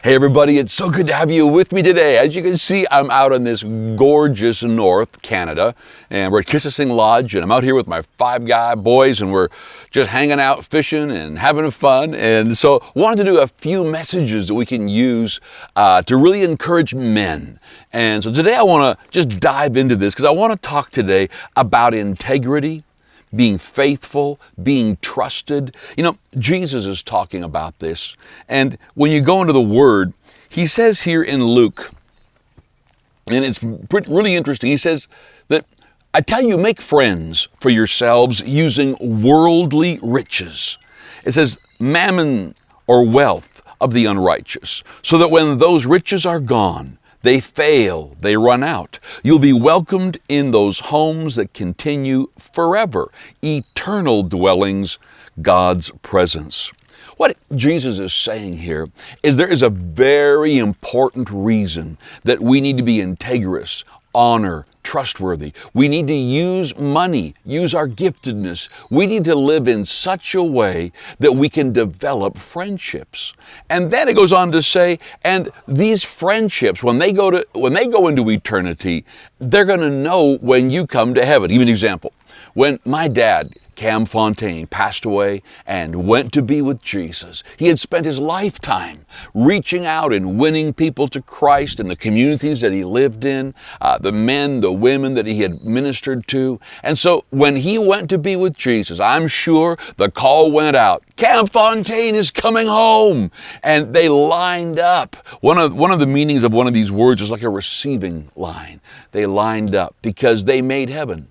Hey everybody, it's so good to have you with me today. As you can see, I'm out in this gorgeous North Canada, and we're at Kississing Lodge, and I'm out here with my Five Guy boys, and we're just hanging out, fishing, and having fun. And so wanted to do a few messages that we can use to really encourage men. And so today I want to just dive into this because I want to talk today about integrity, being faithful, being trusted. You know, Jesus is talking about this. And when you go into the Word, he says here in Luke, and it's really interesting, he says that, I tell you, make friends for yourselves using worldly riches. It says, mammon or wealth of the unrighteous, so that when those riches are gone, they fail, they run out. You'll be welcomed in those homes that continue forever, eternal dwellings, God's presence. What Jesus is saying here is there is a very important reason that we need to be integrous, honor, trustworthy. We need to use money, use our giftedness. We need to live in such a way that we can develop friendships. And then it goes on to say, and these friendships, when they go into eternity, they're going to know when you come to heaven. Give an example. When my dad, Cam Fontaine, passed away and went to be with Jesus, he had spent his lifetime reaching out and winning people to Christ in the communities that he lived in, the men, the women that he had ministered to. And so when he went to be with Jesus, I'm sure the call went out, Cam Fontaine is coming home. And they lined up. One of the meanings of one of these words is like a receiving line. They lined up because they made heaven.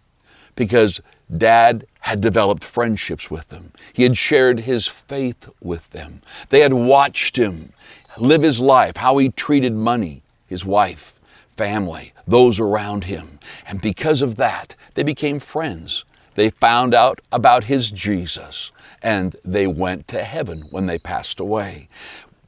Because Dad had developed friendships with them. He had shared his faith with them. They had watched him live his life, how he treated money, his wife, family, those around him. And because of that, they became friends. They found out about his Jesus, and they went to heaven when they passed away.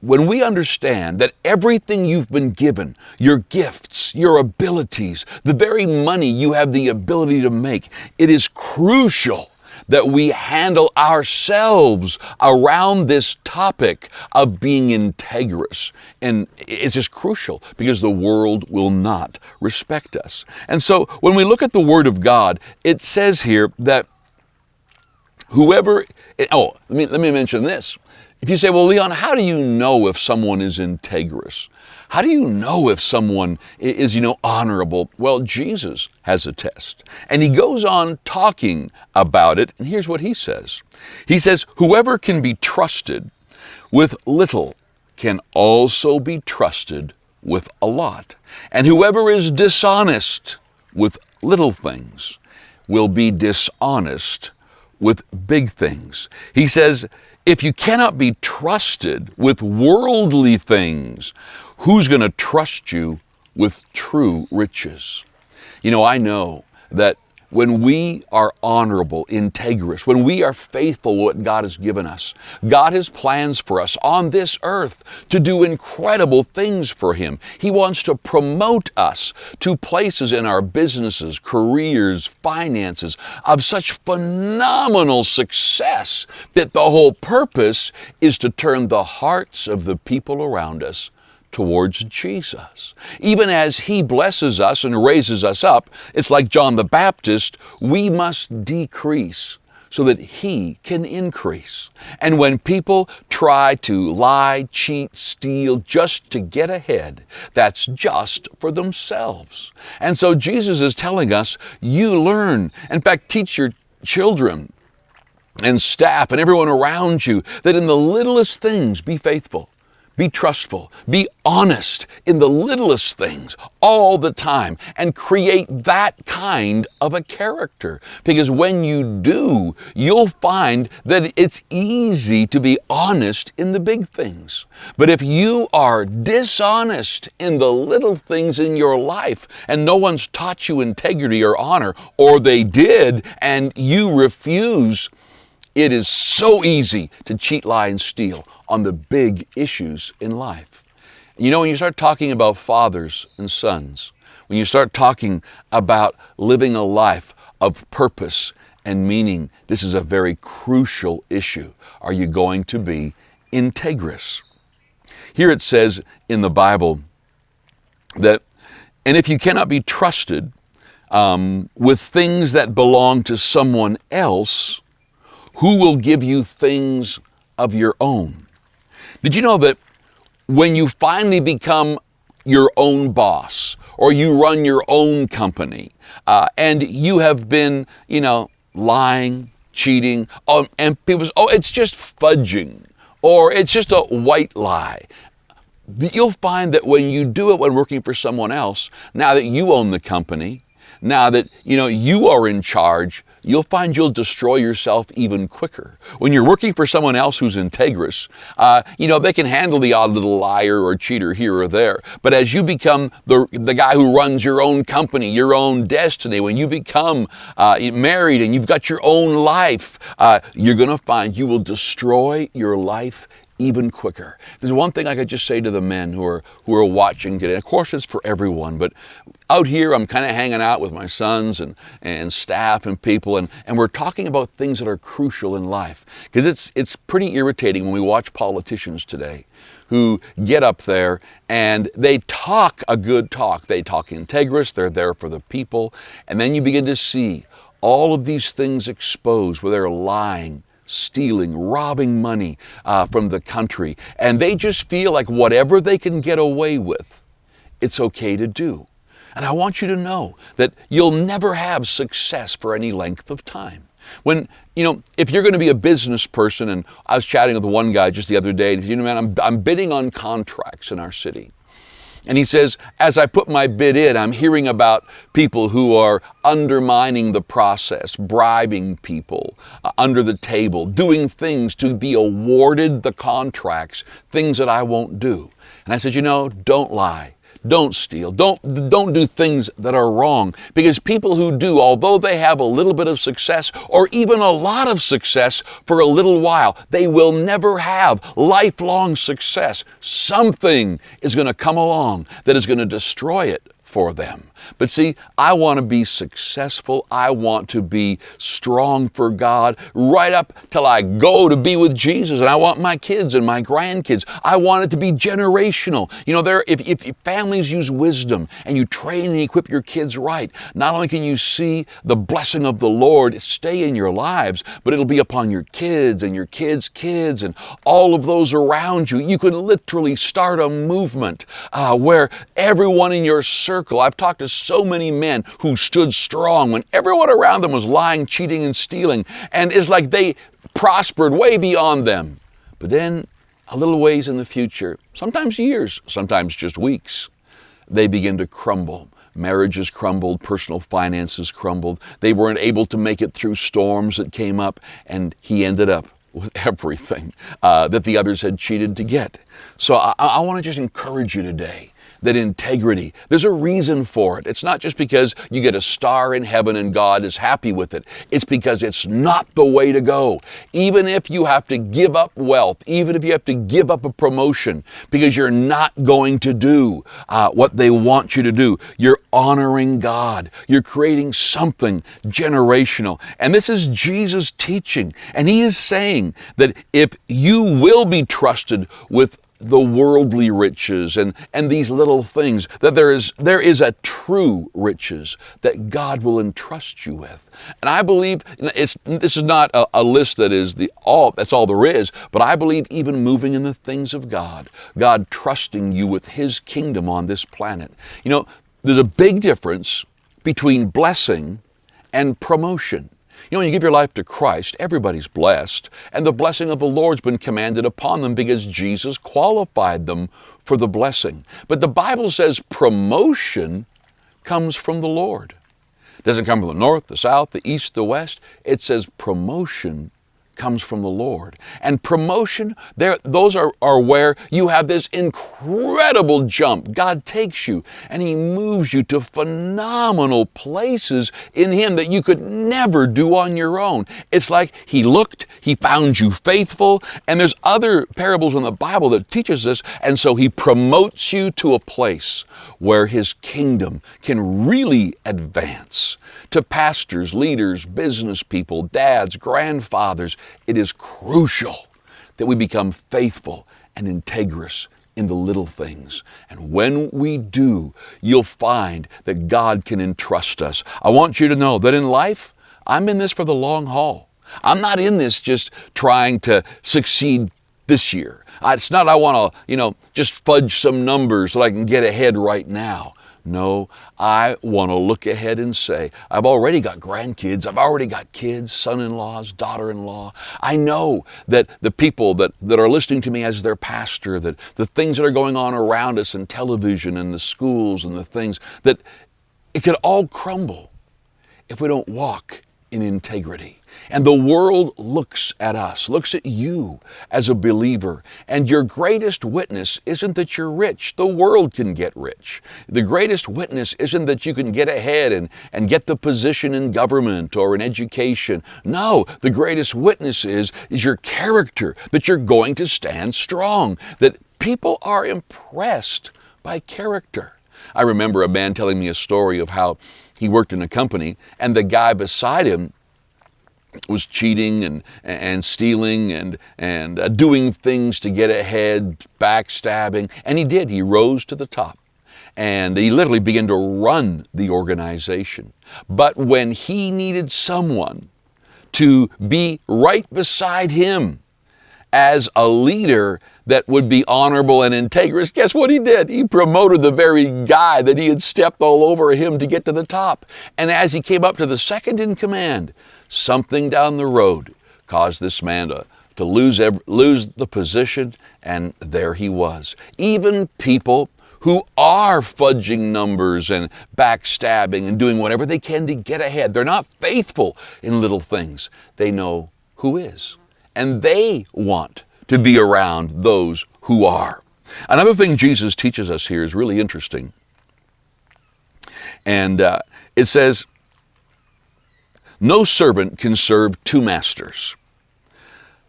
When we understand that everything you've been given, your gifts, your abilities, the very money you have the ability to make, it is crucial that we handle ourselves around this topic of being integrous. And it's just crucial because the world will not respect us. And so when we look at the Word of God, it says here that let me mention this. If you say, well, Leon, how do you know if someone is integrous? How do you know if someone is, honorable? Well, Jesus has a test. And he goes on talking about it. And here's what he says. He says, whoever can be trusted with little can also be trusted with a lot. And whoever is dishonest with little things will be dishonest with big things. He says, if you cannot be trusted with worldly things, who's going to trust you with true riches? I know that when we are honorable, integrous, when we are faithful to what God has given us, God has plans for us on this earth to do incredible things for Him. He wants to promote us to places in our businesses, careers, finances of such phenomenal success that the whole purpose is to turn the hearts of the people around us towards Jesus. Even as He blesses us and raises us up, it's like John the Baptist, we must decrease so that He can increase. And when people try to lie, cheat, steal just to get ahead, that's just for themselves. And so Jesus is telling us, you learn. In fact, teach your children and staff and everyone around you that in the littlest things be faithful. Be trustful, be honest in the littlest things all the time, and create that kind of a character. Because when you do, you'll find that it's easy to be honest in the big things. But if you are dishonest in the little things in your life, and no one's taught you integrity or honor, or they did, and you refuse, It is so easy to cheat, lie, and steal on the big issues in life. You know, when you start talking about fathers and sons, when you start talking about living a life of purpose and meaning, this is a very crucial issue. Are you going to be integrous? Here it says in the Bible that, and if you cannot be trusted with things that belong to someone else, who will give you things of your own? Did you know that when you finally become your own boss, or you run your own company, and you have been, lying, cheating, and people say, oh, it's just fudging, or it's just a white lie. You'll find that when you do it when working for someone else, now that you own the company, now that you are in charge, you'll find you'll destroy yourself even quicker. When you're working for someone else who's integrous, they can handle the odd little liar or cheater here or there. But as you become the guy who runs your own company, your own destiny, when you become married and you've got your own life, you're going to find you will destroy your life even quicker. There's one thing I could just say to the men who are watching today. Of course, it's for everyone, but out here, I'm kind of hanging out with my sons and staff and people, and we're talking about things that are crucial in life. Because it's pretty irritating when we watch politicians today who get up there and they talk a good talk. They talk integrous, they're there for the people, and then you begin to see all of these things exposed where they're lying, stealing, robbing money from the country. And they just feel like whatever they can get away with, it's okay to do. And I want you to know that you'll never have success for any length of time. When, if you're going to be a business person, and I was chatting with one guy just the other day, and he said, man, I'm bidding on contracts in our city. And he says, as I put my bid in, I'm hearing about people who are undermining the process, bribing people under the table, doing things to be awarded the contracts, things that I won't do. And I said, don't lie. Don't steal. Don't do things that are wrong. Because people who do, although they have a little bit of success or even a lot of success for a little while, they will never have lifelong success. Something is going to come along that is going to destroy it for them. But see, I want to be successful. I want to be strong for God right up till I go to be with Jesus. And I want my kids and my grandkids, I want it to be generational. If families use wisdom and you train and equip your kids right, not only can you see the blessing of the Lord stay in your lives, but it'll be upon your kids and your kids' kids and all of those around you. You can literally start a movement where everyone in your circle, I've talked to so many men who stood strong when everyone around them was lying, cheating, and stealing, and it's like they prospered way beyond them. But then a little ways in the future, sometimes years, sometimes just weeks, they begin to crumble. Marriages crumbled, personal finances crumbled. They weren't able to make it through storms that came up, and he ended up with everything that the others had cheated to get. So I want to just encourage you today that integrity, there's a reason for it. It's not just because you get a star in heaven and God is happy with it. It's because it's not the way to go. Even if you have to give up wealth, even if you have to give up a promotion because you're not going to do what they want you to do, you're honoring God. You're creating something generational. And this is Jesus' teaching. And he is saying that if you will be trusted with the worldly riches and these little things, that there is a true riches that God will entrust you with. And I believe this is not a list that is that's all there is, but I believe even moving in the things of God trusting you with his kingdom on this planet. There's a big difference between blessing and promotion. When you give your life to Christ, everybody's blessed, and the blessing of the Lord's been commanded upon them because Jesus qualified them for the blessing. But the Bible says promotion comes from the Lord. It doesn't come from the north, the south, the east, the west. It says promotion comes from the Lord. And promotion, those are where you have this incredible jump. God takes you and He moves you to phenomenal places in Him that you could never do on your own. It's like He looked, He found you faithful, and there's other parables in the Bible that teaches this, and so He promotes you to a place where His kingdom can really advance. To pastors, leaders, business people, dads, grandfathers, it is crucial that we become faithful and integrous in the little things. And when we do, you'll find that God can entrust us. I want you to know that in life, I'm in this for the long haul. I'm not in this just trying to succeed this year. It's not I want to, just fudge some numbers so I can get ahead right now. No, I want to look ahead and say, I've already got grandkids, I've already got kids, son-in-laws, daughter-in-law. I know that the people that are listening to me as their pastor, that the things that are going on around us in television and the schools and the things, that it could all crumble if we don't walk in integrity. And the world looks at us, looks at you as a believer. And your greatest witness isn't that you're rich. The world can get rich. The greatest witness isn't that you can get ahead and get the position in government or in education. No, the greatest witness is your character, that you're going to stand strong, that people are impressed by character. I remember a man telling me a story of how he worked in a company and the guy beside him was cheating and stealing and doing things to get ahead, backstabbing. And he did. He rose to the top. And he literally began to run the organization. But when he needed someone to be right beside him as a leader that would be honorable and integrous, guess what he did? He promoted the very guy that he had stepped all over him to get to the top. And as he came up to the second in command, something down the road caused this man to lose the position, and there he was. Even people who are fudging numbers and backstabbing and doing whatever they can to get ahead, they're not faithful in little things. They know who is, and they want to be around those who are. Another thing Jesus teaches us here is really interesting. And it says, no servant can serve two masters.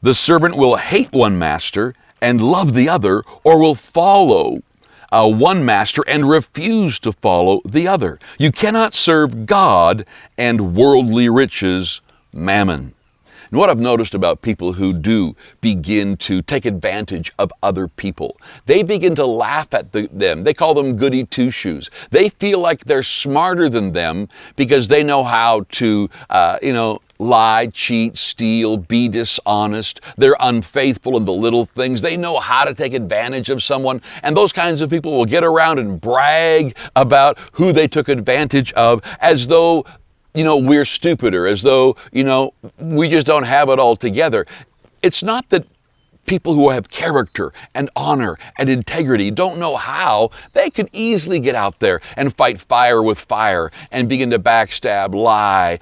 The servant will hate one master and love the other, or will follow one master and refuse to follow the other. You cannot serve God and worldly riches, mammon. And what I've noticed about people who do begin to take advantage of other people, they begin to laugh at them. They call them goody two-shoes. They feel like they're smarter than them because they know how to, lie, cheat, steal, be dishonest. They're unfaithful in the little things. They know how to take advantage of someone. And those kinds of people will get around and brag about who they took advantage of as though we're stupid, or as though, we just don't have it all together. It's not that people who have character and honor and integrity don't know how. They could easily get out there and fight fire with fire and begin to backstab, lie,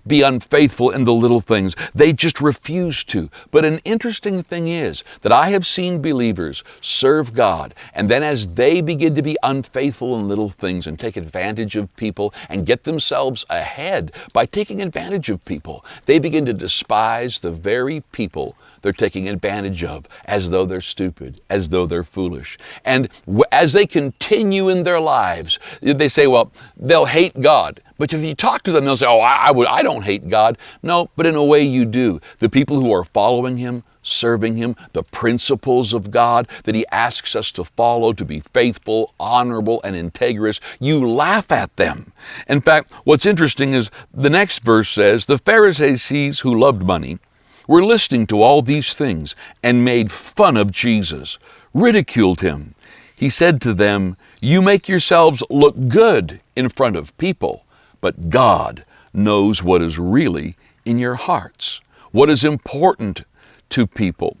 be unfaithful in the little things. They just refuse to. But an interesting thing is that I have seen believers serve God, and then as they begin to be unfaithful in little things and take advantage of people and get themselves ahead by taking advantage of people, they begin to despise the very people they're taking advantage of, as though they're stupid, as though they're foolish. And as they continue in their lives, they say, well, they'll hate God. But if you talk to them, they'll say, I don't hate God. No, but in a way you do. The people who are following Him, serving Him, the principles of God that He asks us to follow, to be faithful, honorable, and integrous, you laugh at them. In fact, what's interesting is the next verse says, the Pharisees who loved money were listening to all these things and made fun of Jesus, ridiculed Him. He said to them, you make yourselves look good in front of people, but God knows what is really in your hearts. What is important to people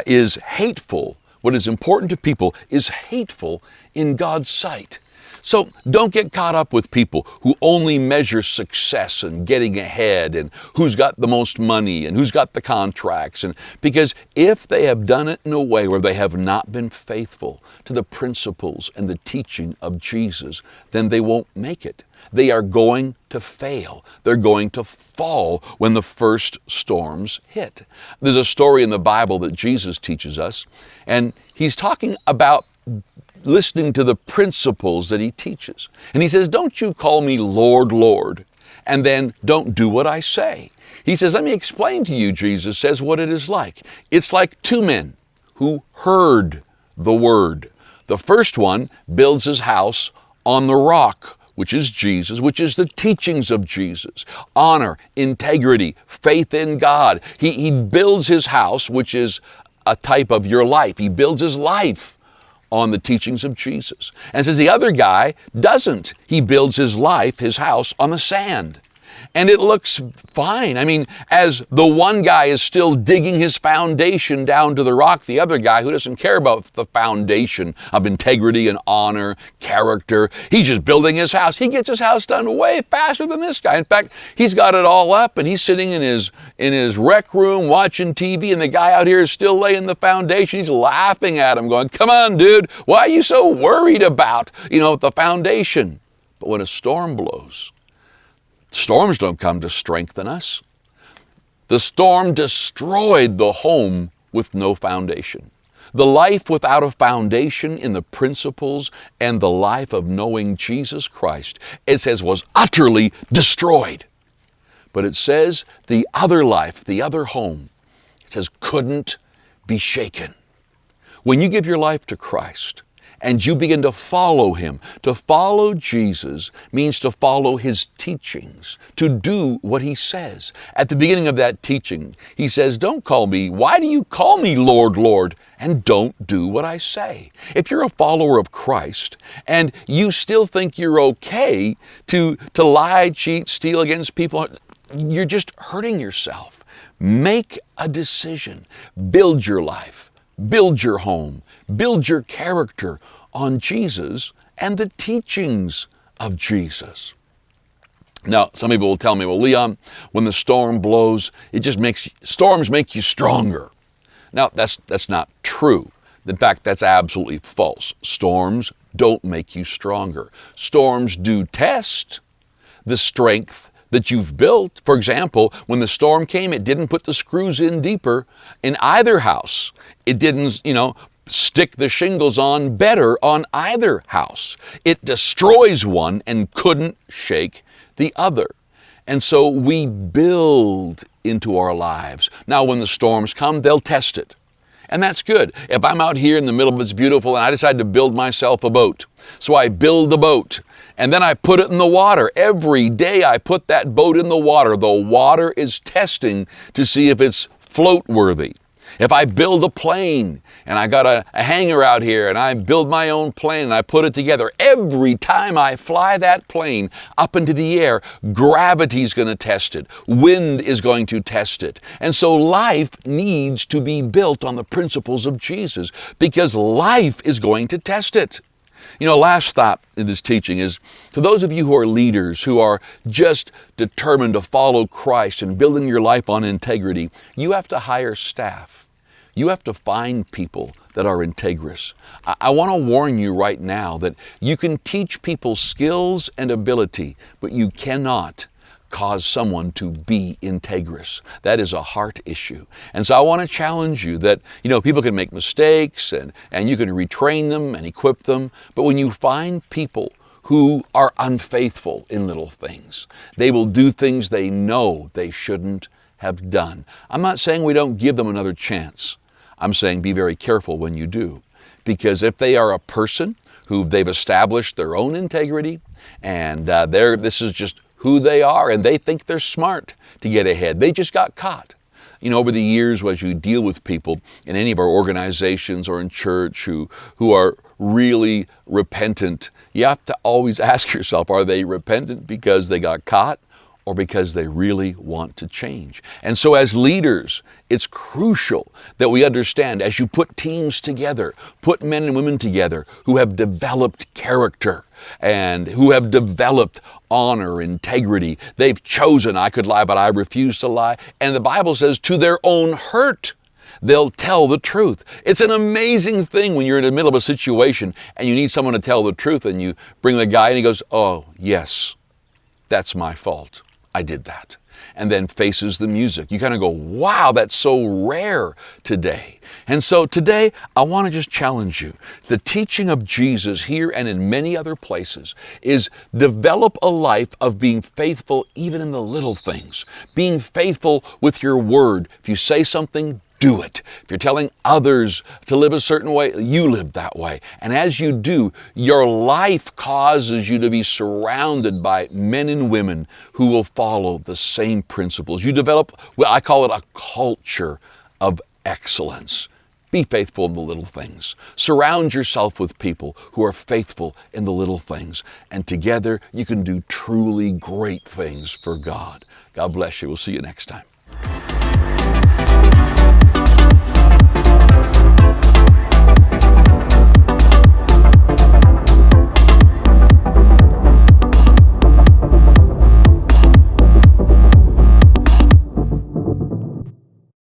is hateful. What is important to people is hateful in God's sight. So don't get caught up with people who only measure success and getting ahead and who's got the most money and who's got the contracts. And because if they have done it in a way where they have not been faithful to the principles and the teaching of Jesus, then they won't make it. They are going to fail. They're going to fall when the first storms hit. There's a story in the Bible that Jesus teaches us, and he's talking about listening to the principles that he teaches. And he says, don't you call me Lord, Lord, and then don't do what I say. He says, let me explain to you, Jesus says, what it is like. It's like two men who heard the word. The first one builds his house on the rock, which is Jesus, which is the teachings of Jesus. Honor, integrity, faith in God. He builds his house, which is a type of your life. He builds his life on the teachings of Jesus. And says the other guy doesn't. He builds his life, his house, on the sand. And it looks fine. I mean, as the one guy is still digging his foundation down to the rock, the other guy, who doesn't care about the foundation of integrity and honor, character, he's just building his house. He gets his house done way faster than this guy. In fact, he's got it all up and he's sitting in his rec room watching TV, and the guy out here is still laying the foundation. He's laughing at him going, come on, dude, why are you so worried about, the foundation? But when a storm blows, storms don't come to strengthen us. The storm destroyed the home with no foundation. The life without a foundation in the principles and the life of knowing Jesus Christ, it says, was utterly destroyed. But it says the other life, the other home, it says couldn't be shaken. When you give your life to Christ, and you begin to follow him. To follow Jesus means to follow his teachings, to do what he says. At the beginning of that teaching, he says, why do you call me Lord, Lord, and don't do what I say? If you're a follower of Christ and you still think you're okay to lie, cheat, steal against people, you're just hurting yourself. Make a decision. Build your life. Build your home, build your character on Jesus and the teachings of Jesus. Now, some people will tell me, well, Leon, when the storm blows, storms make you stronger. Now, that's not true. In fact, that's absolutely false. Storms don't make you stronger. Storms do test the strength that you've built. For example, when the storm came, it didn't put the screws in deeper in either house. It didn't, stick the shingles on better on either house. It destroys one and couldn't shake the other. And so we build into our lives. Now, when the storms come, they'll test it. And that's good. If I'm out here in the middle of it's beautiful and I decide to build myself a boat, so I build a boat and then I put it in the water. Every day I put that boat in the water. The water is testing to see if it's float worthy. If I build a plane and I got a hangar out here and I build my own plane and I put it together, every time I fly that plane up into the air, gravity's going to test it. Wind is going to test it. And so life needs to be built on the principles of Jesus because life is going to test it. Last thought in this teaching is to those of you who are leaders, who are just determined to follow Christ and building your life on integrity, you have to hire staff. You have to find people that are integrous. I want to warn you right now that you can teach people skills and ability, but you cannot cause someone to be integrous. That is a heart issue. And so I want to challenge you that, people can make mistakes and you can retrain them and equip them. But when you find people who are unfaithful in little things, they will do things they know they shouldn't have done. I'm not saying we don't give them another chance. I'm saying be very careful when you do. Because if they are a person who they've established their own integrity and this is just who they are and they think they're smart to get ahead, they just got caught. Over the years, as you deal with people in any of our organizations or in church who are really repentant, you have to always ask yourself, are they repentant because they got caught? or because they really want to change. And so as leaders, it's crucial that we understand, as you put teams together, put men and women together who have developed character and who have developed honor, integrity. They've chosen, I could lie, but I refuse to lie. And the Bible says, to their own hurt, they'll tell the truth. It's an amazing thing when you're in the middle of a situation and you need someone to tell the truth, and you bring the guy and he goes, oh, yes, that's my fault. I did that. And then faces the music. You kind of go, wow, that's so rare today. And so today, I want to just challenge you. The teaching of Jesus here and in many other places is develop a life of being faithful even in the little things. Being faithful with your word. If you say something, do it. If you're telling others to live a certain way, you live that way. And as you do, your life causes you to be surrounded by men and women who will follow the same principles. You develop, well, I call it a culture of excellence. Be faithful in the little things. Surround yourself with people who are faithful in the little things. And together you can do truly great things for God. God bless you. We'll see you next time.